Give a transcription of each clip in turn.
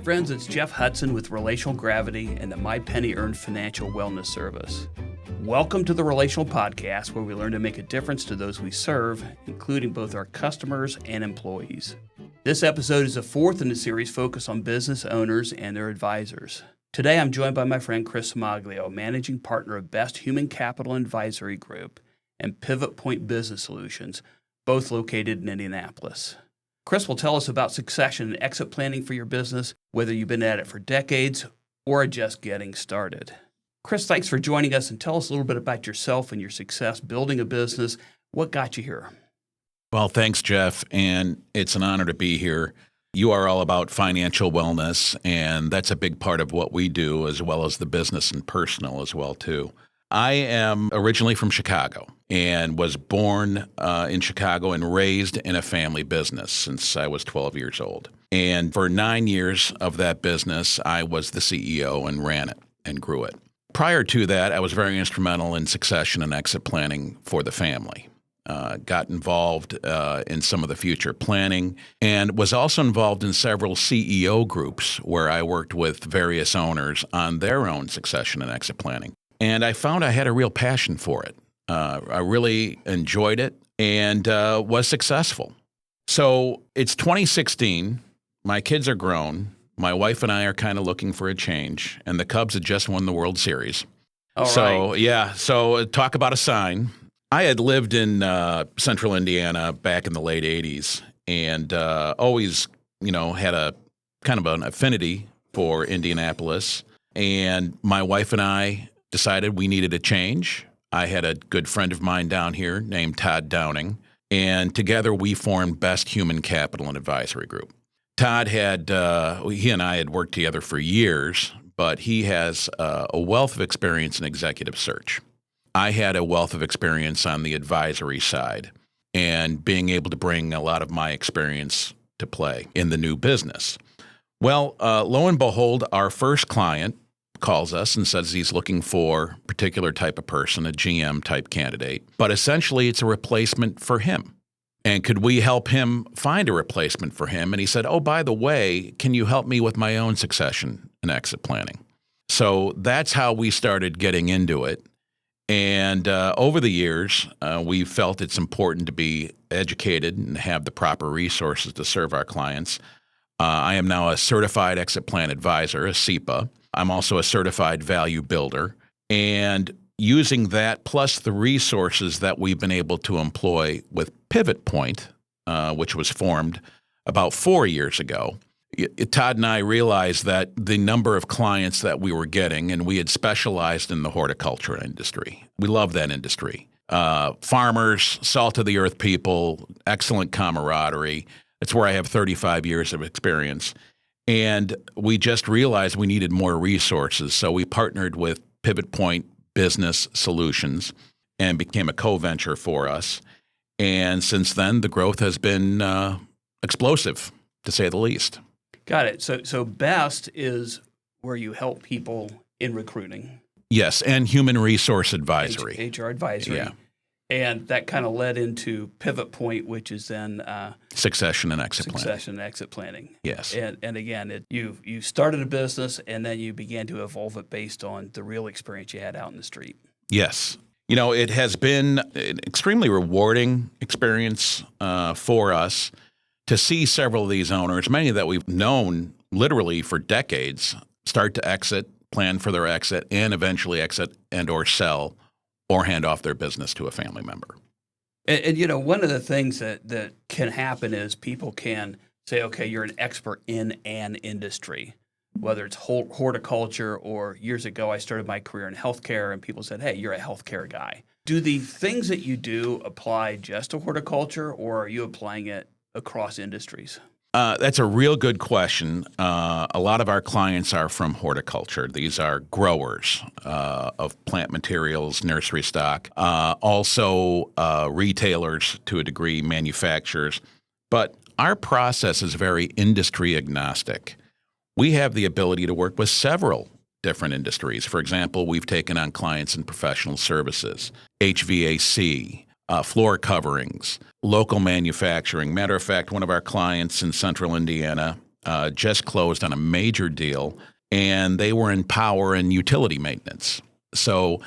Friends, it's Jeff Hudson with Relational Gravity and the My Penny Earned Financial Wellness Service. Welcome to the Relational Podcast, where we learn to make a difference to those we serve, including both our customers and employees. This episode is the fourth in the series focused on business owners and their advisors. Today, I'm joined by my friend Chris Cimaglio, Managing Partner of Best Human Capital Advisory Group and Pivot Point Business Solutions, both located in Indianapolis. Chris will tell us about succession and exit planning for your business, whether you've been at it for decades or are just getting started. Chris, thanks for joining us, and tell us a little bit about yourself and your success building a business. What got you here? Well, thanks, Jeff, and it's an honor to be here. You are all about financial wellness, and that's a big part of what we do, as well as the business and personal as well, too. I am originally from Chicago and was born in Chicago and raised in a family business since I was 12 years old. And for 9 years of that business, I was the CEO and ran it and grew it. Prior to that, I was very instrumental in succession and exit planning for the family. Got involved in some of the future planning and was also involved in several CEO groups where I worked with various owners on their own succession and exit planning. And I found I had a real passion for it. I really enjoyed it and was successful. So it's 2016. My kids are grown. My wife and I are kind of looking for a change. And the Cubs had just won the World Series. So talk about a sign. I had lived in central Indiana back in the late 80s and always, had a kind of an affinity for Indianapolis. And my wife and I decided we needed a change. I had a good friend of mine down here named Todd Downing, and together we formed Best Human Capital and Advisory Group. Todd he and I had worked together for years, but he has a wealth of experience in executive search. I had a wealth of experience on the advisory side and being able to bring a lot of my experience to play in the new business. Well, lo and behold, our first client calls us and says he's looking for a particular type of person, a GM type candidate, but essentially it's a replacement for him. And could we help him find a replacement for him? And he said, oh, by the way, can you help me with my own succession and exit planning? So that's how we started getting into it. And over the years, we felt it's important to be educated and have the proper resources to serve our clients. I am now a certified exit plan advisor, a CEPA. I'm also a certified value builder. And using that plus the resources that we've been able to employ with Pivot Point, which was formed about 4 years ago, Todd and I realized that the number of clients that we were getting, and we had specialized in the horticulture industry. We love that industry. Farmers, salt of the earth people, excellent camaraderie. That's where I have 35 years of experience. And we just realized we needed more resources. So we partnered with Pivot Point Business Solutions and became a co-venture for us. And since then, the growth has been explosive, to say the least. Got it. So BEST is where you help people in recruiting. Yes, and human resource advisory. HR advisory. Yeah. And that kind of led into Pivot Point, which is then succession and exit planning. Yes. And again, you started a business and then you began to evolve it based on the real experience you had out in the street. Yes. It has been an extremely rewarding experience for us to see several of these owners, many that we've known literally for decades, start to exit, plan for their exit, and eventually exit and or sell or hand off their business to a family member. And one of the things that can happen is people can say, okay, you're an expert in an industry, whether it's horticulture or years ago, I started my career in healthcare and people said, hey, you're a healthcare guy. Do the things that you do apply just to horticulture or are you applying it across industries? That's a real good question. A lot of our clients are from horticulture. These are growers of plant materials, nursery stock, also retailers to a degree, manufacturers. But our process is very industry agnostic. We have the ability to work with several different industries. For example, we've taken on clients in professional services, HVAC, floor coverings, local manufacturing. Matter of fact, one of our clients in central Indiana just closed on a major deal, and they were in power and utility maintenance. So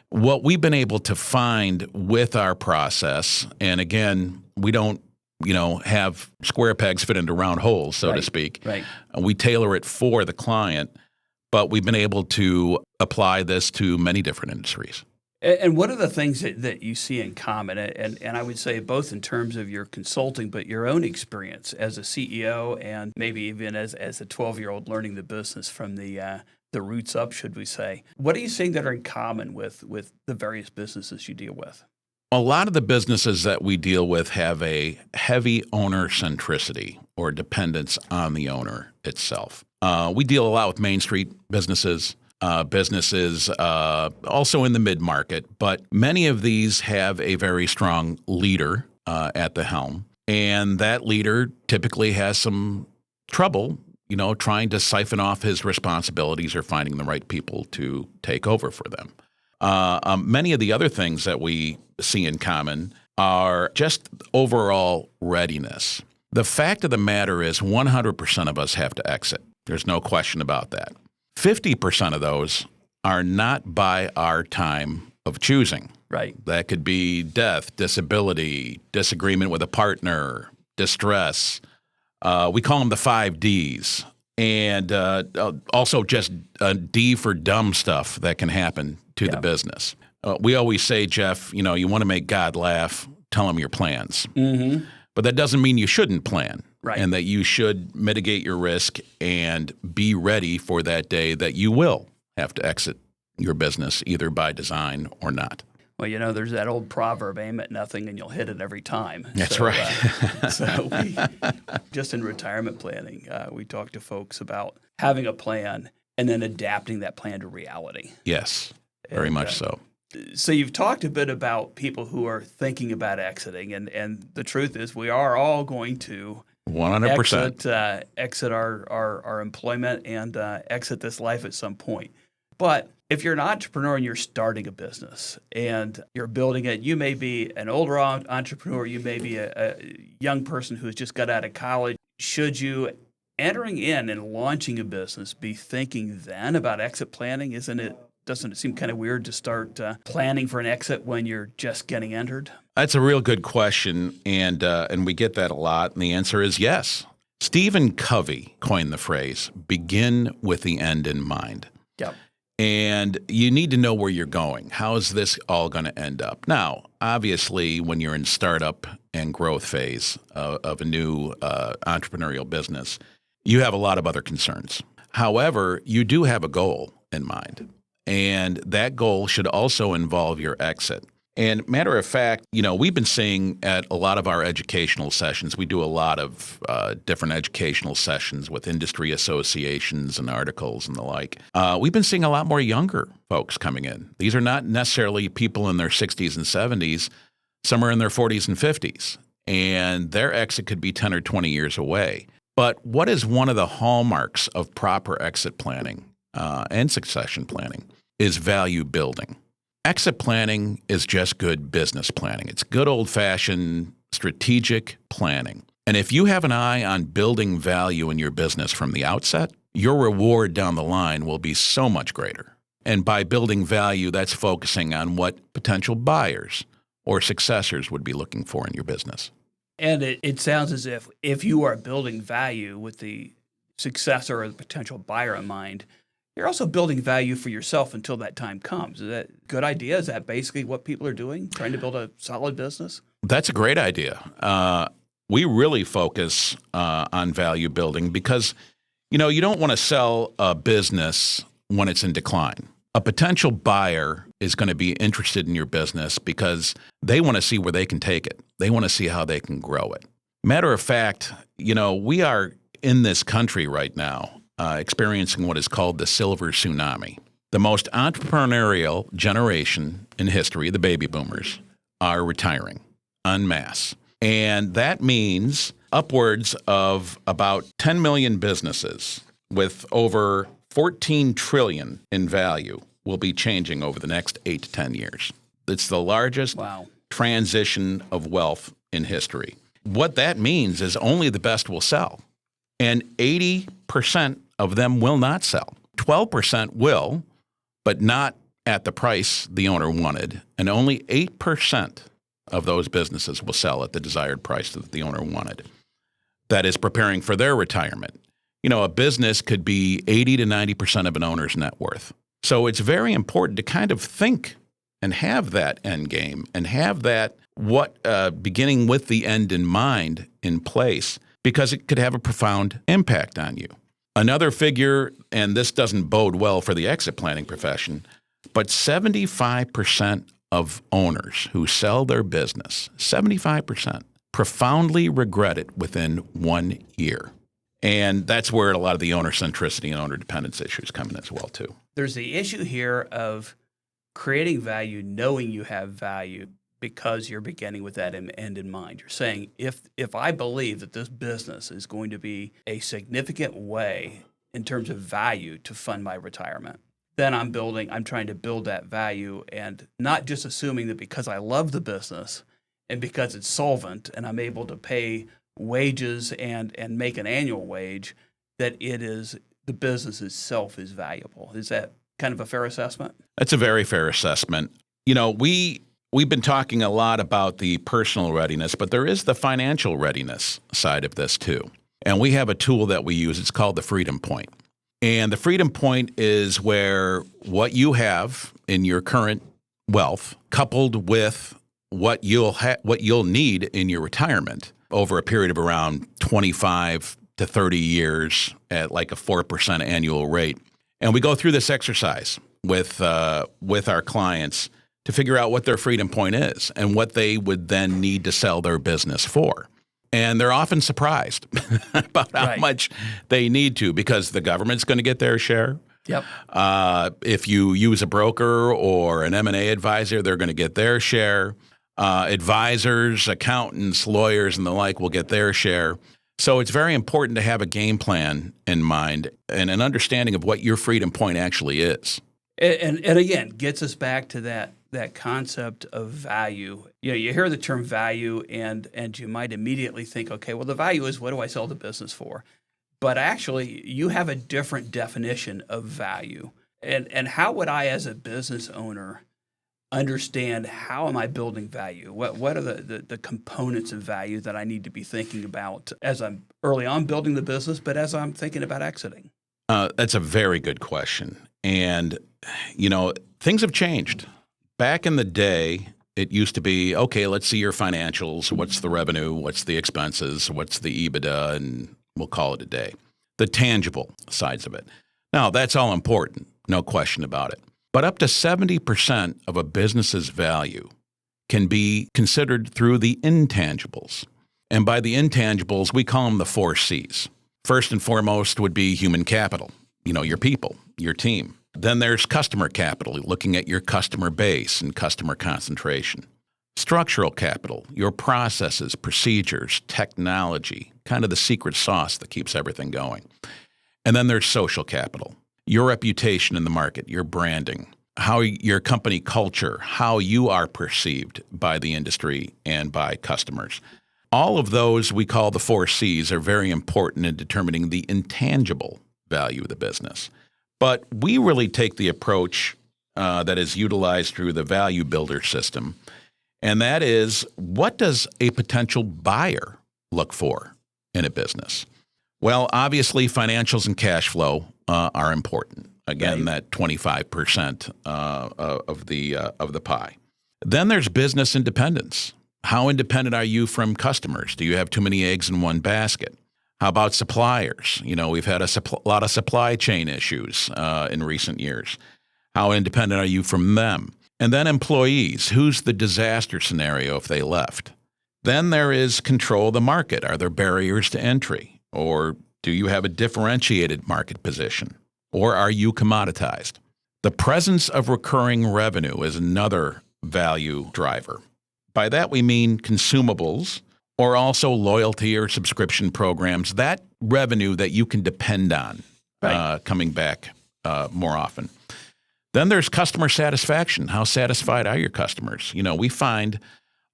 what we've been able to find with our process, and again, we don't have square pegs fit into round holes, so to speak. Right. We tailor it for the client, but we've been able to apply this to many different industries. And what are the things that you see in common? And I would say both in terms of your consulting, but your own experience as a CEO and maybe even as a 12-year-old learning the business from the roots up, should we say. What are you seeing that are in common with the various businesses you deal with? A lot of the businesses that we deal with have a heavy owner centricity or dependence on the owner itself. We deal a lot with Main Street businesses, also in the mid-market, but many of these have a very strong leader at the helm. And that leader typically has some trouble, trying to siphon off his responsibilities or finding the right people to take over for them. Many of the other things that we see in common are just overall readiness. The fact of the matter is 100% of us have to exit. There's no question about that. 50% of those are not by our time of choosing. Right. That could be death, disability, disagreement with a partner, distress. We call them the 5 Ds. And also just D for dumb stuff that can happen to the business. We always say, Jeff, you want to make God laugh, tell him your plans. Mm-hmm. But that doesn't mean you shouldn't plan. Right. And that you should mitigate your risk and be ready for that day that you will have to exit your business, either by design or not. Well, there's that old proverb, aim at nothing and you'll hit it every time. That's right. So we, just in retirement planning, we talk to folks about having a plan and then adapting that plan to reality. Yes, very much so. So you've talked a bit about people who are thinking about exiting, and the truth is we are all going to 100% exit our employment and exit this life at some point. But if you're an entrepreneur and you're starting a business and you're building it, you may be an older entrepreneur, you may be a young person who's just got out of college. Should you, entering in and launching a business, be thinking then about exit planning? Doesn't it seem kind of weird to start planning for an exit when you're just getting entered? That's a real good question, and we get that a lot, and the answer is yes. Stephen Covey coined the phrase, begin with the end in mind. Yep. And you need to know where you're going. How is this all going to end up? Now, obviously, when you're in startup and growth phase of a new entrepreneurial business, you have a lot of other concerns. However, you do have a goal in mind. And that goal should also involve your exit. And matter of fact, we've been seeing at a lot of our educational sessions, we do a lot of different educational sessions with industry associations and articles and the like. We've been seeing a lot more younger folks coming in. These are not necessarily people in their 60s and 70s. Some are in their 40s and 50s. And their exit could be 10 or 20 years away. But what is one of the hallmarks of proper exit planning and succession planning is value building. Exit planning is just good business planning. It's good old-fashioned strategic planning. And if you have an eye on building value in your business from the outset, your reward down the line will be so much greater. And by building value, that's focusing on what potential buyers or successors would be looking for in your business. And it sounds as if you are building value with the successor or the potential buyer in mind, you're also building value for yourself until that time comes. Is that a good idea? Is that basically what people are doing, trying to build a solid business? That's a great idea. We really focus on value building because, you don't want to sell a business when it's in decline. A potential buyer is going to be interested in your business because they want to see where they can take it. They want to see how they can grow it. Matter of fact, we are in this country right now experiencing what is called the silver tsunami. The most entrepreneurial generation in history, the baby boomers, are retiring en masse. And that means upwards of about 10 million businesses with over 14 trillion in value will be changing over the next 8 to 10 years. It's the largest transition of wealth in history. What that means is only the best will sell. And 80% of them will not sell. 12% will, but not at the price the owner wanted. And only 8% of those businesses will sell at the desired price that the owner wanted. That is preparing for their retirement. A business could be 80 to 90% of an owner's net worth. So it's very important to kind of think and have that end game and have that beginning with the end in mind in place, because it could have a profound impact on you. Another figure, and this doesn't bode well for the exit planning profession, but 75% of owners who sell their business, 75%, profoundly regret it within 1 year. And that's where a lot of the owner centricity and owner dependence issues come in as well, too. There's the issue here of creating value, knowing you have value, because you're beginning with that end in mind. You're saying, if I believe that this business is going to be a significant way in terms of value to fund my retirement, then I'm trying to build that value, and not just assuming that because I love the business and because it's solvent and I'm able to pay wages and make an annual wage, that the business itself is valuable. Is that kind of a fair assessment? That's a very fair assessment. We've been talking a lot about the personal readiness, but there is the financial readiness side of this too. And we have a tool that we use. It's called the Freedom Point. And the Freedom Point is where what you have in your current wealth, coupled with what you'll need in your retirement over a period of around 25 to 30 years at like a 4% annual rate. And we go through this exercise with our clients to figure out what their freedom point is and what they would then need to sell their business for. And they're often surprised about how much they need to, because the government's going to get their share. Yep. If you use a broker or an M&A advisor, they're going to get their share. Advisors, accountants, lawyers, and the like will get their share. So it's very important to have a game plan in mind and an understanding of what your freedom point actually is. And again, gets us back to that concept of value. You hear the term value and you might immediately think, okay, well, the value is, what do I sell the business for? But actually, you have a different definition of value. And how would I, as a business owner, understand how am I building value? What are the components of value that I need to be thinking about as I'm early on building the business, but as I'm thinking about exiting? That's a very good question. And, things have changed. Back in the day, it used to be, okay, let's see your financials. What's the revenue? What's the expenses? What's the EBITDA? And we'll call it a day. The tangible sides of it. Now, that's all important. No question about it. But up to 70% of a business's value can be considered through the intangibles. And by the intangibles, we call them the 4 C's. First and foremost would be human capital, your people, your team. Then there's customer capital, looking at your customer base and customer concentration. Structural capital, your processes, procedures, technology, kind of the secret sauce that keeps everything going. And then there's social capital, your reputation in the market, your branding, how your company culture, how you are perceived by the industry and by customers. All of those we call the 4 C's are very important in determining the intangible value of the business. But we really take the approach that is utilized through the value builder system, and that is, what does a potential buyer look for in a business? Well, obviously, financials and cash flow are important. Again, that 25% of the pie. Then there's business independence. How independent are you from customers? Do you have too many eggs in one basket? How about suppliers? We've had a lot of supply chain issues in recent years. How independent are you from them? And then employees. Who's the disaster scenario if they left? Then there is control of the market. Are there barriers to entry? Or do you have a differentiated market position? Or are you commoditized? The presence of recurring revenue is another value driver. By that we mean consumables, or also loyalty or subscription programs, that revenue that you can depend on coming back more often. Then there's customer satisfaction. How satisfied are your customers? We find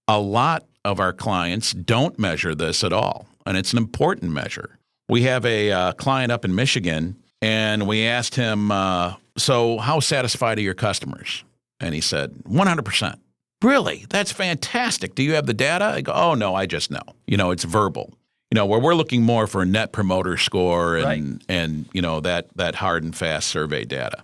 a lot of our clients don't measure this at all, and it's an important measure. We have a client up in Michigan, and we asked him, so how satisfied are your customers? And he said, 100%. Really? That's fantastic. Do you have the data? I go, oh, no, I just know. It's verbal. Where we're looking more for net promoter score and that hard and fast survey data.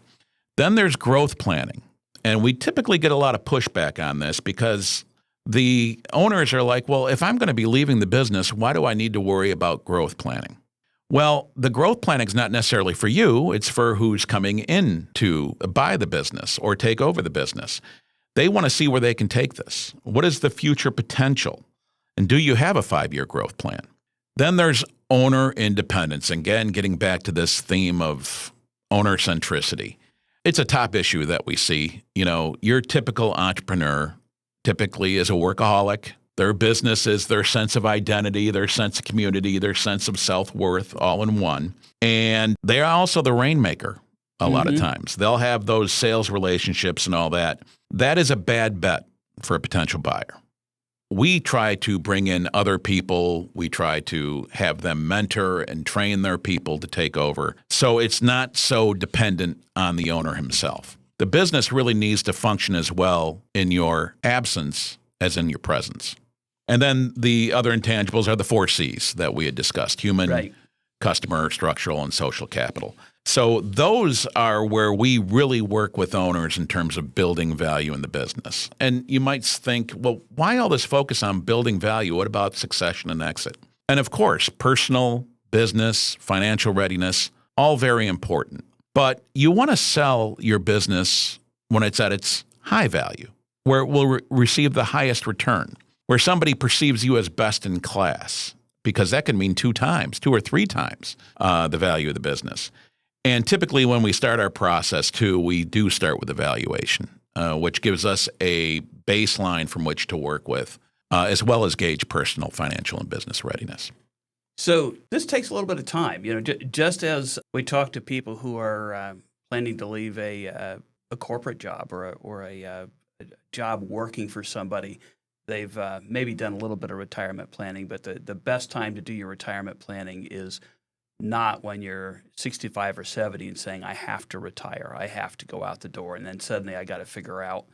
Then there's growth planning. And we typically get a lot of pushback on this because the owners are like, well, if I'm going to be leaving the business, why do I need to worry about growth planning? Well, the growth planning is not necessarily for you. It's for who's coming in to buy the business or take over the business. They want to see where they can take this. What is the future potential? And do you have a 5-year growth plan? Then there's owner independence. Again, getting back to this theme of owner centricity. It's a top issue that we see. Your typical entrepreneur typically is a workaholic. Their business is their sense of identity, their sense of community, their sense of self-worth all in one. And they are also the rainmaker a lot of times. They'll have those sales relationships and all that. That is a bad bet for a potential buyer. We try to bring in other people. We try to have them mentor and train their people to take over. So it's not so dependent on the owner himself. The business really needs to function as well in your absence as in your presence. And then the other intangibles are the 4 C's that we had discussed: human, customer, structural, and social capital. So those are where we really work with owners in terms of building value in the business. And you might think, well, why all this focus on building value? What about succession and exit? And of course, personal, business, financial readiness, all very important. But you want to sell your business when it's at its high value, where it will receive the highest return, where somebody perceives you as best in class, because that can mean 2 or 3 times the value of the business. And typically when we start our process too, we do start with evaluation, which gives us a baseline from which to work with, as well as gauge personal, financial, and business readiness. So this takes a little bit of time. Just as we talk to people who are planning to leave a corporate job or a job working for somebody, they've maybe done a little bit of retirement planning, but the best time to do your retirement planning is not when you're 65 or 70 and saying, I have to retire, I have to go out the door, and then suddenly I got to figure out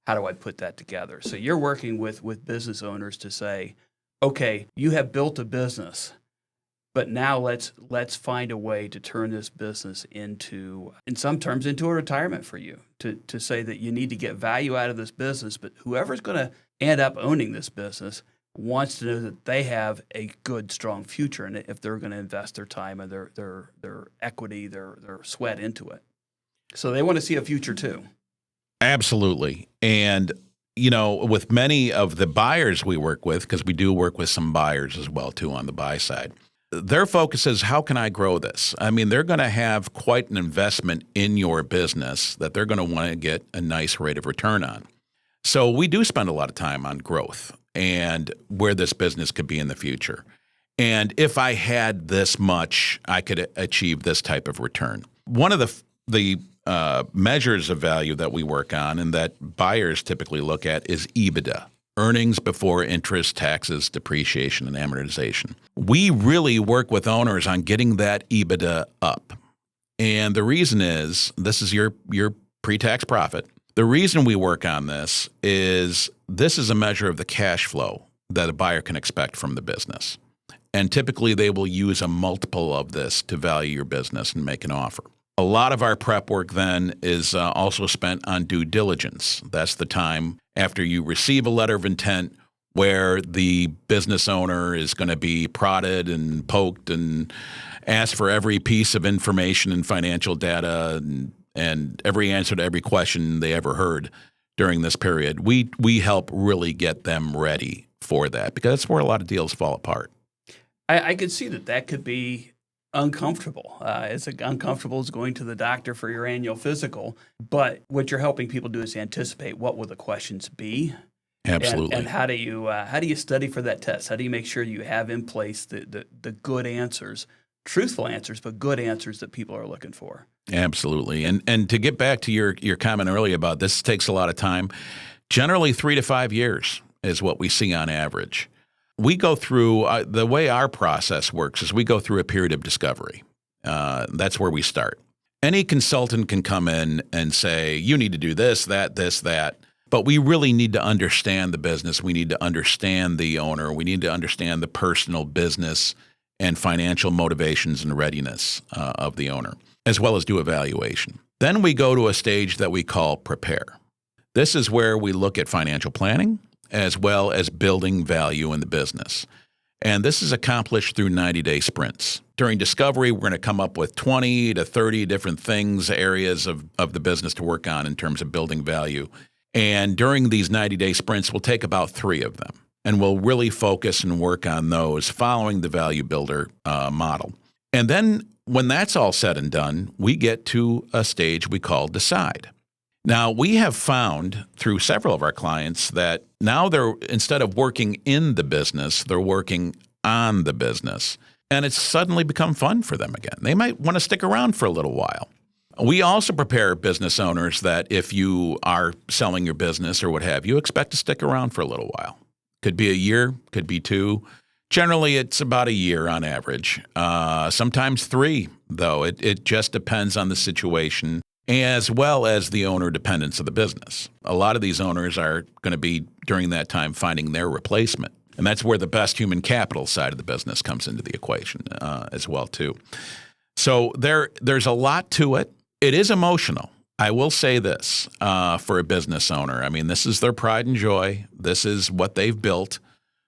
how do I put that together. So you're working with business owners to say, okay, you have built a business, but now let's find a way to turn this business into, in some terms, into a retirement for you, to say that you need to get value out of this business, but whoever's going to end up owning this business wants to know that they have a good, strong future, and if they're going to invest their time and their equity, their sweat into it. So they want to see a future too. Absolutely. And, with many of the buyers we work with, because we do work with some buyers as well too on the buy side, their focus is, how can I grow this? I mean, they're going to have quite an investment in your business that they're going to want to get a nice rate of return on. So we do spend a lot of time on growth and where this business could be in the future. And if I had this much, I could achieve this type of return. One of the measures of value that we work on and that buyers typically look at is EBITDA, earnings before interest, taxes, depreciation, and amortization. We really work with owners on getting that EBITDA up. And the reason is, this is your pre-tax profit. The reason we work on this is a measure of the cash flow that a buyer can expect from the business. And typically they will use a multiple of this to value your business and make an offer. A lot of our prep work then is also spent on due diligence. That's the time after you receive a letter of intent where the business owner is going to be prodded and poked and asked for every piece of information and financial data and every answer to every question they ever heard during this period. We help really get them ready for that, because that's where a lot of deals fall apart. I could see that could be uncomfortable. It's uncomfortable as going to the doctor for your annual physical, but what you're helping people do is anticipate what will the questions be. Absolutely. And how do you study for that test? How do you make sure you have in place the good answers, truthful answers, but good answers that people are looking for? Absolutely. And to get back to your comment earlier about this takes a lot of time. Generally 3 to 5 years is what we see on average. we go through the way our process works is we go through a period of discovery. That's where we start. Any consultant can come in and say, you need to do this, that. But we really need to understand the business. We need to understand the owner. We need to understand the personal business and financial motivations and readiness of the owner, as well as do evaluation. Then we go to a stage that we call prepare. This is where we look at financial planning as well as building value in the business. And this is accomplished through 90-day sprints. During discovery, we're going to come up with 20 to 30 different things, areas of the business to work on in terms of building value. And during these 90-day sprints, we'll take about 3 of them. And we'll really focus and work on those following the value builder model. And then when that's all said and done, we get to a stage we call decide. Now, we have found through several of our clients that now they're, instead of working in the business, they're working on the business. And it's suddenly become fun for them again. They might want to stick around for a little while. We also prepare business owners that if you are selling your business or what have you, expect to stick around for a little while. Could be a year, could be 2. Generally, it's about a year on average. Sometimes 3, though. It just depends on the situation, as well as the owner dependence of the business. A lot of these owners are going to be, during that time, finding their replacement. And that's where the best human capital side of the business comes into the equation as well, too. So there's a lot to it. It is emotional. I will say this for a business owner. I mean, this is their pride and joy. This is what they've built.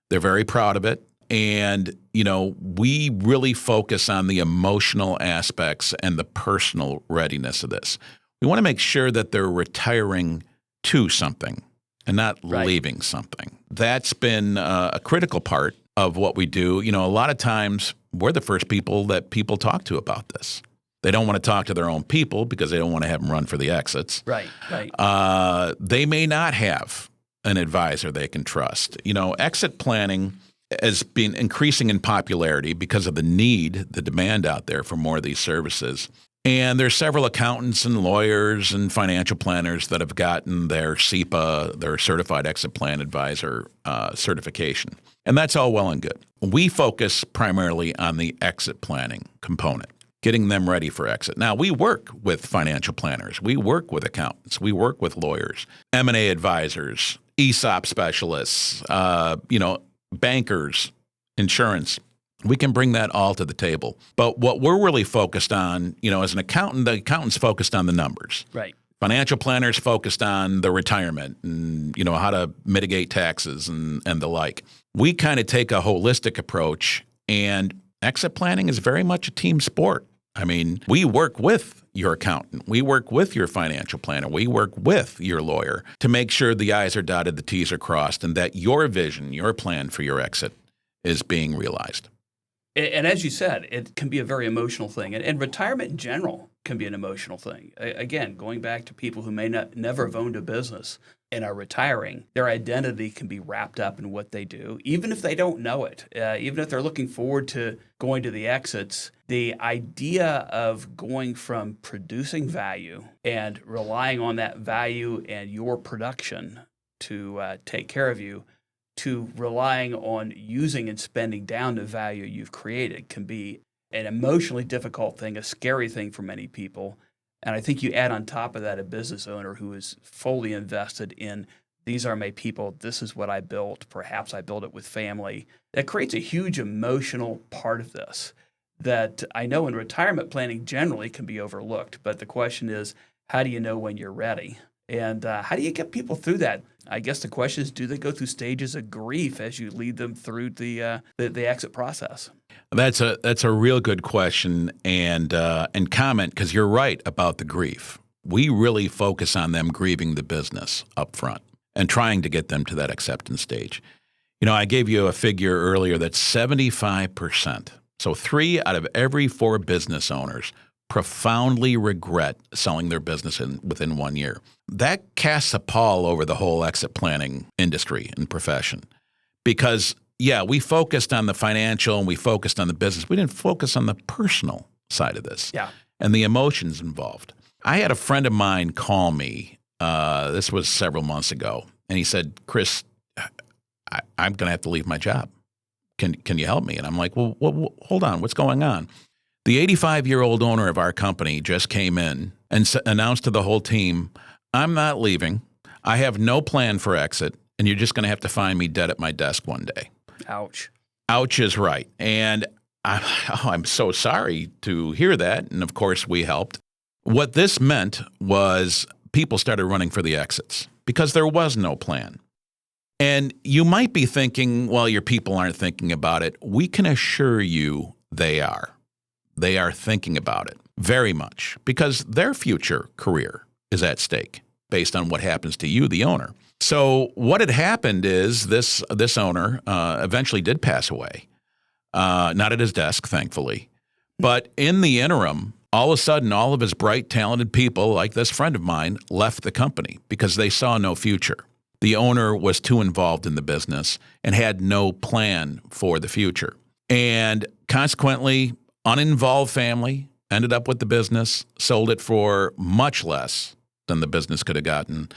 They're very proud of it. And, we really focus on the emotional aspects and the personal readiness of this. We want to make sure that they're retiring to something and not leaving something. That's been a critical part of what we do. A lot of times we're the first people that people talk to about this. They don't want to talk to their own people because they don't want to have them run for the exits. Right. They may not have an advisor they can trust. Exit planning has been increasing in popularity because of the demand out there for more of these services. And there's several accountants and lawyers and financial planners that have gotten their CEPA, their Certified Exit Plan Advisor certification. And that's all well and good. We focus primarily on the exit planning component, getting them ready for exit. Now, we work with financial planners. We work with accountants. We work with lawyers, M&A advisors, ESOP specialists, bankers, insurance. We can bring that all to the table. But what we're really focused on, as an accountant, the accountant's focused on the numbers. Right. Financial planners focused on the retirement and, how to mitigate taxes and the like. We kind of take a holistic approach, and exit planning is very much a team sport. I mean, we work with your accountant. We work with your financial planner. We work with your lawyer to make sure the I's are dotted, the T's are crossed, and that your vision, your plan for your exit is being realized. And as you said, it can be a very emotional thing. And retirement in general can be an emotional thing. Again, going back to people who may never have owned a business and are retiring, their identity can be wrapped up in what they do, even if they don't know it. Even if they're looking forward to going to the exits, the idea of going from producing value and relying on that value and your production to take care of you, to relying on using and spending down the value you've created can be an emotionally difficult thing, a scary thing for many people. And I think you add on top of that a business owner who is fully invested in, these are my people, this is what I built, perhaps I built it with family. That creates a huge emotional part of this that I know in retirement planning generally can be overlooked. But the question is, how do you know when you're ready? And how do you get people through that? I guess the question is, do they go through stages of grief as you lead them through the exit process? That's a real good question and comment, because you're right about the grief. We really focus on them grieving the business up front and trying to get them to that acceptance stage. I gave you a figure earlier that 75%, so 3 out of every 4 business owners profoundly regret selling their business within 1 year. That casts a pall over the whole exit planning industry and profession because, we focused on the financial and we focused on the business. We didn't focus on the personal side of this and the emotions involved. I had a friend of mine call me, this was several months ago, and he said, Chris, I'm going to have to leave my job. Can you help me? And I'm like, well, hold on. What's going on? The 85-year-old owner of our company just came in and announced to the whole team, I'm not leaving. I have no plan for exit, and you're just going to have to find me dead at my desk one day. Ouch. Ouch is right. And I'm so sorry to hear that. And of course, we helped. What this meant was people started running for the exits because there was no plan. And you might be thinking, well, your people aren't thinking about it. We can assure you they are. They are thinking about it very much because their future career is at stake based on what happens to you, the owner. So what had happened is this owner eventually did pass away, not at his desk, thankfully. But in the interim, all of a sudden, all of his bright, talented people, like this friend of mine, left the company because they saw no future. The owner was too involved in the business and had no plan for the future. And consequently, uninvolved family ended up with the business, sold it for much less than the business could have gotten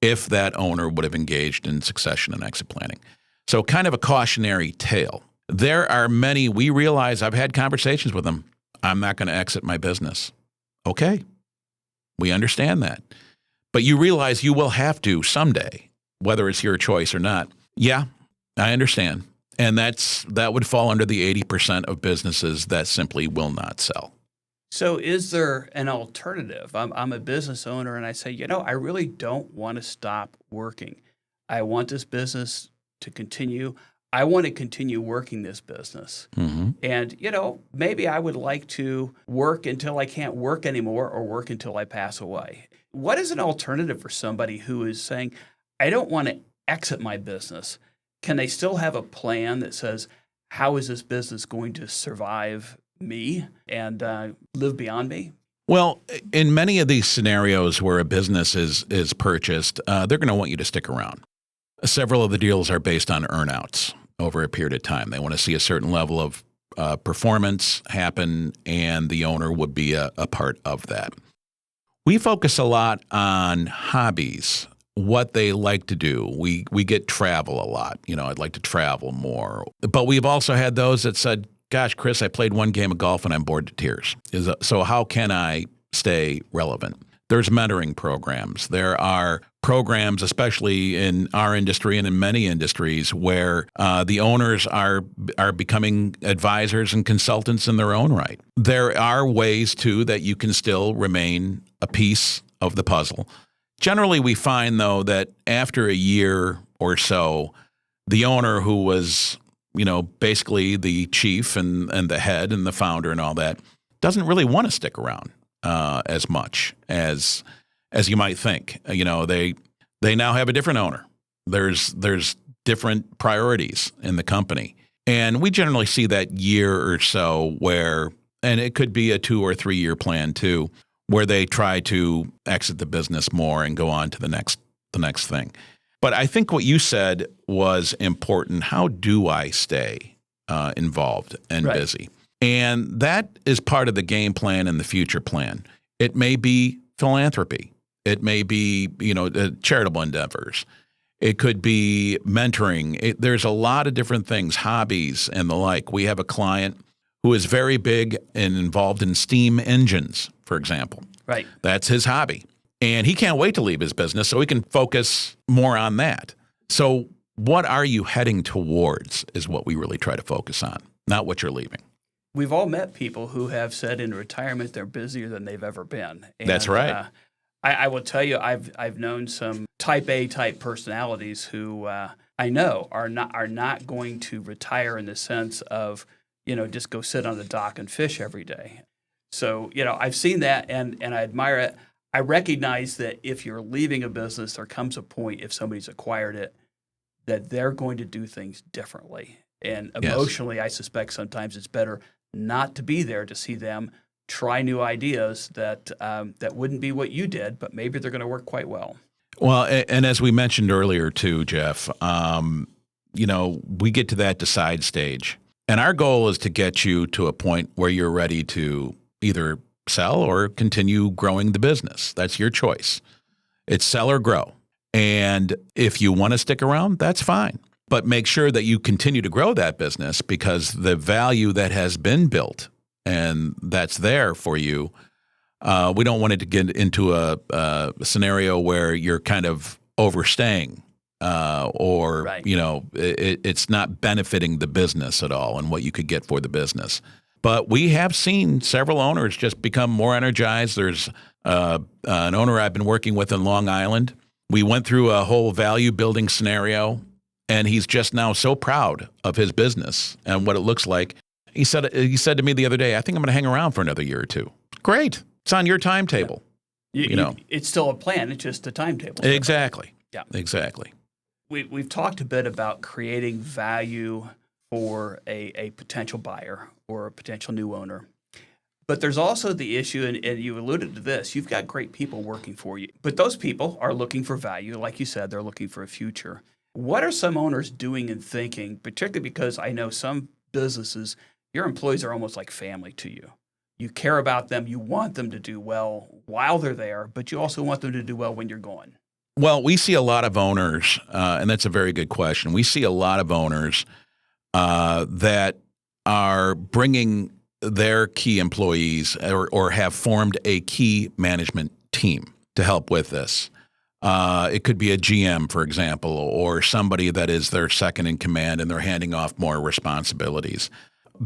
if that owner would have engaged in succession and exit planning. So kind of a cautionary tale. There are many, we realize, I've had conversations with them. I'm not going to exit my business. Okay, we understand that. But you realize you will have to someday, whether it's your choice or not. Yeah, I understand. And that would fall under the 80% of businesses that simply will not sell. So is there an alternative? I'm a business owner and I say, I really don't want to stop working. I want this business to continue. I want to continue working this business. Mm-hmm. And, maybe I would like to work until I can't work anymore or work until I pass away. What is an alternative for somebody who is saying, I don't want to exit my business? Can they still have a plan that says, how is this business going to survive me and live beyond me? Well, in many of these scenarios where a business is purchased, they're going to want you to stick around. Several of the deals are based on earnouts over a period of time. They want to see a certain level of performance happen, and the owner would be a part of that. We focus a lot on hobbies, what they like to do. We get travel a lot. I'd like to travel more. But we've also had those that said, gosh, Chris, I played one game of golf and I'm bored to tears. So how can I stay relevant? There's mentoring programs. There are programs, especially in our industry and in many industries, where the owners are becoming advisors and consultants in their own right. There are ways, too, that you can still remain a piece of the puzzle. Generally, we find, though, that after a year or so, the owner who was basically the chief and the head and the founder and all that doesn't really want to stick around as much as you might think. They now have a different owner. There's different priorities in the company. And we generally see that year or so where, and it could be a 2 or 3 year plan too, where they try to exit the business more and go on to the next thing. But I think what you said was important. How do I stay involved and busy? And that is part of the game plan and the future plan. It may be philanthropy. It may be, charitable endeavors. It could be mentoring. There's a lot of different things, hobbies and the like. We have a client who is very big and involved in steam engines, for example. Right. That's his hobby. And he can't wait to leave his business so he can focus more on that. So what are you heading towards is what we really try to focus on, not what you're leaving. We've all met people who have said in retirement they're busier than they've ever been. And, that's right. I will tell you, I've known some type A type personalities who I know are not going to retire in the sense of, just go sit on the dock and fish every day. So, I've seen that and I admire it. I recognize that if you're leaving a business, there comes a point, if somebody's acquired it, that they're going to do things differently. And emotionally, yes. I suspect sometimes it's better not to be there to see them try new ideas that wouldn't be what you did, but maybe they're going to work quite well. Well, and as we mentioned earlier too, Jeff, we get to that decide stage. And our goal is to get you to a point where you're ready to either sell or continue growing the business. That's your choice. It's sell or grow. And if you want to stick around, that's fine. but make sure that you continue to grow that business, because the value that has been built and that's there for you, we don't want it to get into a scenario where you're kind of overstaying or, Right. it's not benefiting the business at all and what you could get for the business. But we have seen several owners just become more energized. There's an owner I've been working with in Long Island. We went through a whole value building scenario, and he's just now so proud of his business and what it looks like. He said to me the other day, I think I'm going to hang around for another year or two. Great. It's on your timetable. It's still a plan. It's just a timetable. Exactly. Yeah. Exactly. We've talked a bit about creating value for a potential buyer or a potential new owner. But there's also the issue, and you alluded to this, you've got great people working for you. But those people are looking for value. Like you said, they're looking for a future. What are some owners doing and thinking, particularly because I know some businesses, your employees are almost like family to you. You care about them. You want them to do well while they're there, but you also want them to do well when you're gone. Well, we see a lot of owners, and that's a very good question. We see a lot of owners that are bringing their key employees or have formed a key management team to help with this. It could be a GM, for example, or somebody that is their second in command and they're handing off more responsibilities.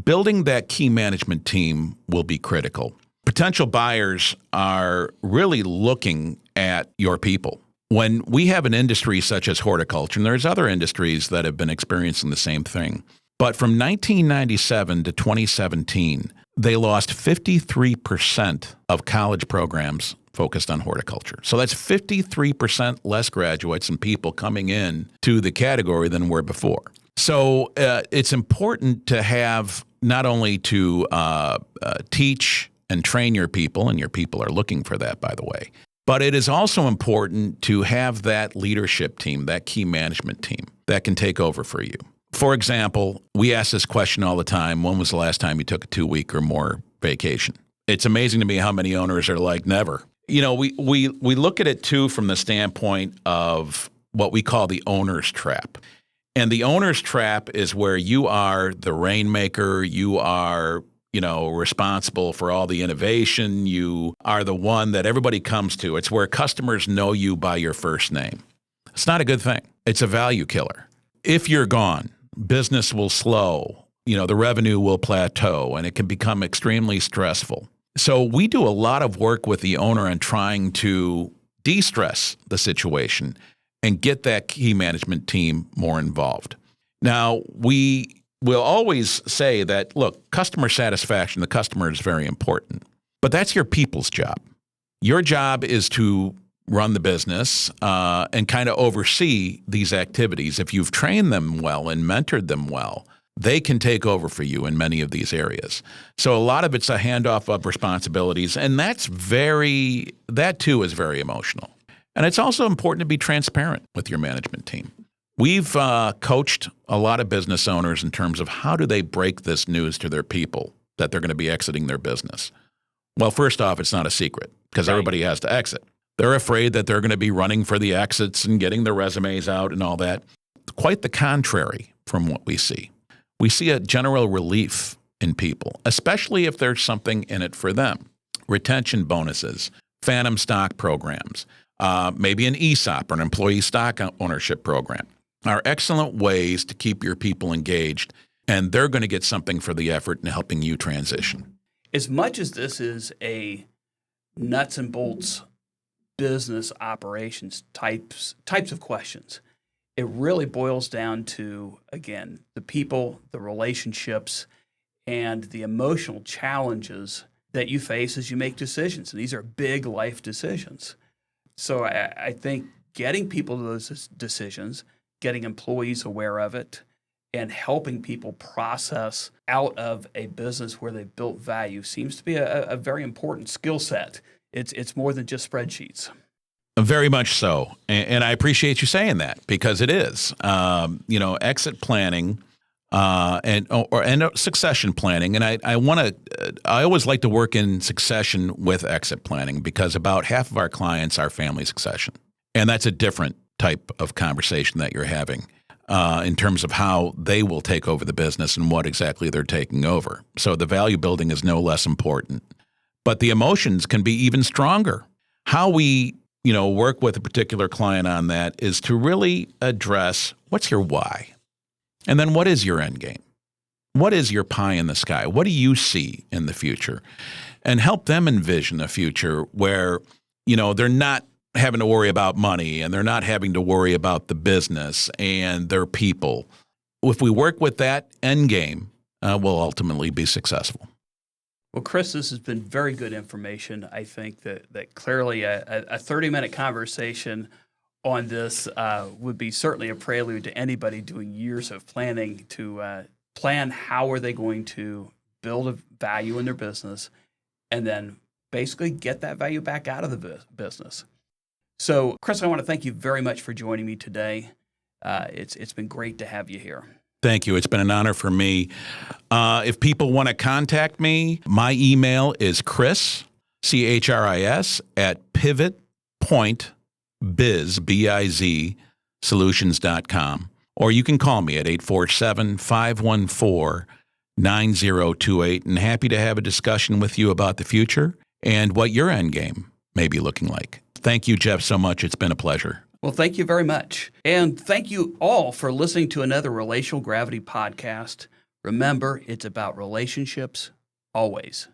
Building that key management team will be critical. Potential buyers are really looking at your people. When we have an industry such as horticulture, and there's other industries that have been experiencing the same thing, but from 1997 to 2017, they lost 53% of college programs focused on horticulture. So that's 53% less graduates and people coming in to the category than were before. So it's important to have not only to teach and train your people, and your people are looking for that, by the way, but it is also important to have that leadership team, that key management team that can take over for you. For example, we ask this question all the time: when was the last time you took a 2-week or more vacation? It's amazing to me how many owners are like, never. We look at it too from the standpoint of what we call the owner's trap. And the owner's trap is where you are the rainmaker, you are, responsible for all the innovation, you are the one that everybody comes to. It's where customers know you by your first name. It's not a good thing. It's a value killer. If you're gone, business will slow, the revenue will plateau, and it can become extremely stressful. So we do a lot of work with the owner on trying to de-stress the situation and get that key management team more involved. Now, we will always say that, look, customer satisfaction, the customer is very important, but that's your people's job. Your job is to run the business and kind of oversee these activities. If you've trained them well and mentored them well, they can take over for you in many of these areas. So a lot of it's a handoff of responsibilities, and that too is very emotional. And it's also important to be transparent with your management team. We've coached a lot of business owners in terms of how do they break this news to their people that they're going to be exiting their business. Well, first off, it's not a secret because everybody has to exit. They're afraid that they're going to be running for the exits and getting their resumes out and all that. Quite the contrary from what we see. We see a general relief in people, especially if there's something in it for them. Retention bonuses, phantom stock programs, maybe an ESOP or an employee stock ownership program are excellent ways to keep your people engaged, and they're going to get something for the effort in helping you transition. As much as this is a nuts and bolts business operations types of questions, it really boils down to, again, the people, the relationships, and the emotional challenges that you face as you make decisions. And these are big life decisions. So I think getting people to those decisions, getting employees aware of it, and helping people process out of a business where they've built value seems to be a very important skill set. It's more than just spreadsheets. Very much so. And I appreciate you saying that because it is. Exit planning and succession planning. And I always like to work in succession with exit planning because about half of our clients are family succession. And that's a different type of conversation that you're having. in terms of how they will take over the business and what exactly they're taking over. So the value building is no less important. But the emotions can be even stronger. How we, work with a particular client on that is to really address what's your why? And then what is your end game? What is your pie in the sky? What do you see in the future? And help them envision a future where, they're not having to worry about money and they're not having to worry about the business and their people. If we work with that end game, we'll ultimately be successful. Well, Chris, this has been very good information. I think that clearly a 30-minute conversation on this would be certainly a prelude to anybody doing years of planning to plan how are they going to build a value in their business and then basically get that value back out of the business. So, Chris, I want to thank you very much for joining me today. It's been great to have you here. Thank you. It's been an honor for me. If people want to contact me, my email is Chris, CHRIS, at pivotpointbiz, B-I-Z, solutions.com. Or you can call me at 847-514-9028, and happy to have a discussion with you about the future and what your end game may be looking like. Thank you, Jeff, so much. It's been a pleasure. Well, thank you very much. And thank you all for listening to another Relational Gravity podcast. Remember, it's about relationships always.